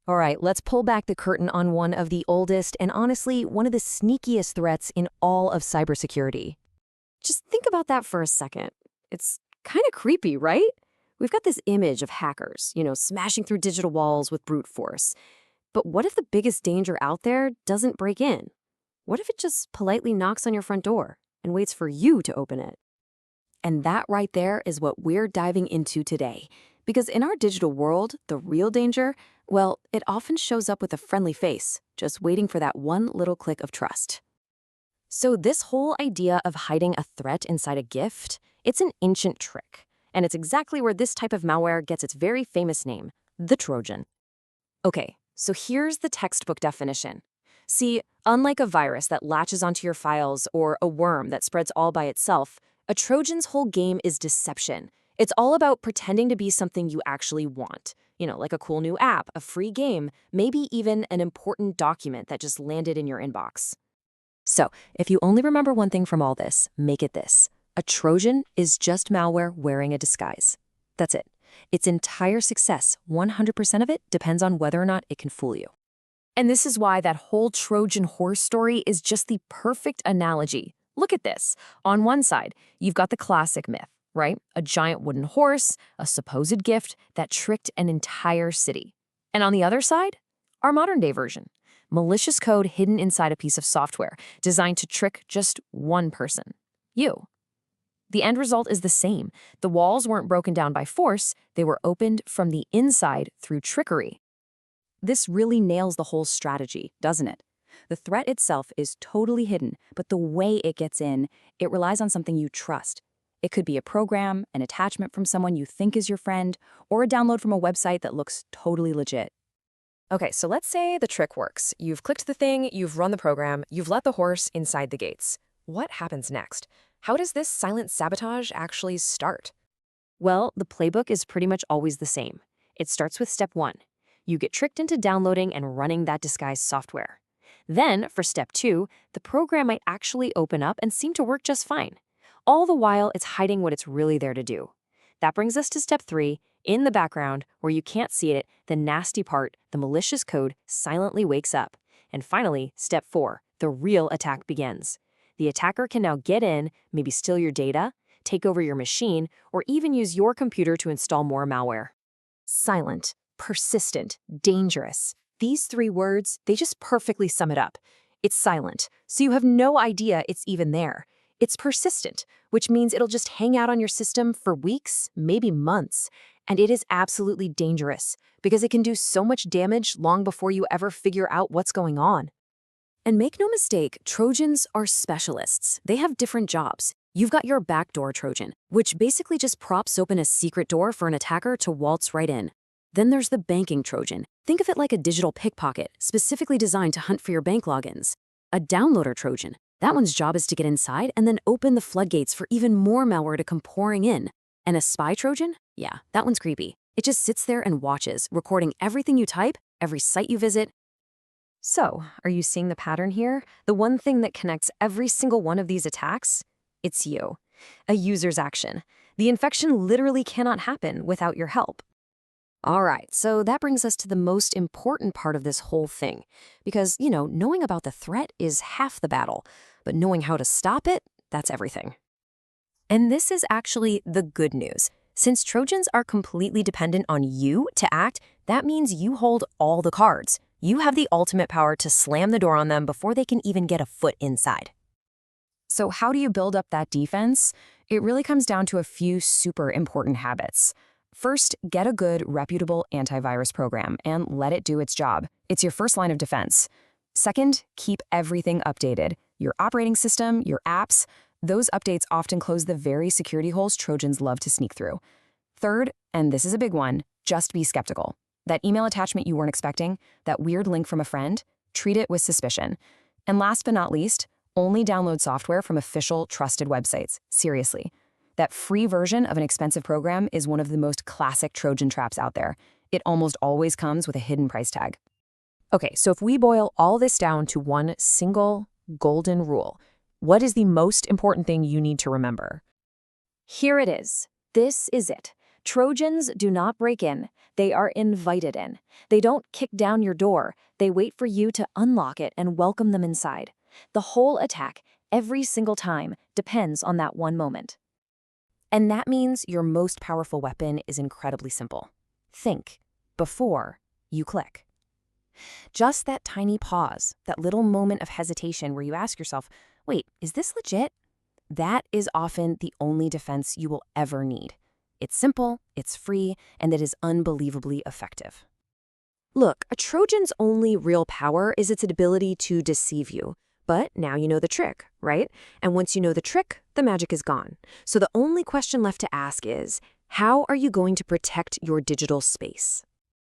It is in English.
All right, let's pull back the curtain on one of the oldest and honestly one of the sneakiest threats in all of cybersecurity. Just think about that for a second. It's kind of creepy, right? We've got this image of hackers, smashing through digital walls with brute force. But what if the biggest danger out there doesn't break in? What if it just politely knocks on your front door and waits for you to open it? And that right there is what we're diving into today. Because in our digital world, the real danger, well, it often shows up with a friendly face, just waiting for that one little click of trust. So this whole idea of hiding a threat inside a gift, it's an ancient trick. And it's exactly where this type of malware gets its very famous name, the Trojan. Okay, so here's the textbook definition. See, unlike a virus that latches onto your files or a worm that spreads all by itself, a Trojan's whole game is deception. It's all about pretending to be something you actually want. Like a cool new app, a free game, maybe even an important document that just landed in your inbox. So, if you only remember one thing from all this, make it this. A Trojan is just malware wearing a disguise. That's it. Its entire success, 100% of it, depends on whether or not it can fool you. And this is why that whole Trojan horse story is just the perfect analogy. Look at this. On one side, you've got the classic myth, right? A giant wooden horse, a supposed gift that tricked an entire city. And on the other side, our modern-day version. Malicious code hidden inside a piece of software designed to trick just one person, you. The end result is the same. The walls weren't broken down by force, they were opened from the inside through trickery. This really nails the whole strategy, doesn't it? The threat itself is totally hidden, but the way it gets in, it relies on something you trust. It could be a program, an attachment from someone you think is your friend, or a download from a website that looks totally legit. Okay, so let's say the trick works. You've clicked the thing, you've run the program, you've let the horse inside the gates. What happens next? How does this silent sabotage actually start? Well, the playbook is pretty much always the same. It starts with step 1. You get tricked into downloading and running that disguised software. Then, for step 2, the program might actually open up and seem to work just fine. All the while, it's hiding what it's really there to do. That brings us to step 3, in the background, where you can't see it, the nasty part, the malicious code, silently wakes up. And finally, step 4, the real attack begins. The attacker can now get in, maybe steal your data, take over your machine, or even use your computer to install more malware. Silent, persistent, dangerous. These 3 words, they just perfectly sum it up. It's silent, so you have no idea it's even there. It's persistent, which means it'll just hang out on your system for weeks, maybe months. And it is absolutely dangerous, because it can do so much damage long before you ever figure out what's going on. And make no mistake, Trojans are specialists. They have different jobs. You've got your backdoor Trojan, which basically just props open a secret door for an attacker to waltz right in. Then there's the banking Trojan. Think of it like a digital pickpocket, specifically designed to hunt for your bank logins. A downloader Trojan. That one's job is to get inside and then open the floodgates for even more malware to come pouring in. And a spy Trojan? Yeah, that one's creepy. It just sits there and watches, recording everything you type, every site you visit. So, are you seeing the pattern here? The one thing that connects every single one of these attacks? It's you. A user's action. The infection literally cannot happen without your help. All right, so that brings us to the most important part of this whole thing. Because, knowing about the threat is half the battle, but knowing how to stop it, that's everything. And this is actually the good news. Since Trojans are completely dependent on you to act, that means you hold all the cards. You have the ultimate power to slam the door on them before they can even get a foot inside. So how do you build up that defense? It really comes down to a few super important habits. First, get a good, reputable antivirus program and let it do its job. It's your first line of defense. Second, keep everything updated. Your operating system, your apps, those updates often close the very security holes Trojans love to sneak through. Third, and this is a big one, just be skeptical. That email attachment you weren't expecting, that weird link from a friend, treat it with suspicion. And last but not least, only download software from official, trusted websites. Seriously. That free version of an expensive program is one of the most classic Trojan traps out there. It almost always comes with a hidden price tag. Okay, so if we boil all this down to one single golden rule, what is the most important thing you need to remember? Here it is. This is it. Trojans do not break in. They are invited in. They don't kick down your door. They wait for you to unlock it and welcome them inside. The whole attack, every single time, depends on that one moment. And that means your most powerful weapon is incredibly simple. Think before you click. Just that tiny pause, that little moment of hesitation where you ask yourself, wait, is this legit? That is often the only defense you will ever need. It's simple, it's free, and it is unbelievably effective. Look, a Trojan's only real power is its ability to deceive you. But now you know the trick, right? And once you know the trick, the magic is gone. So the only question left to ask is, how are you going to protect your digital space?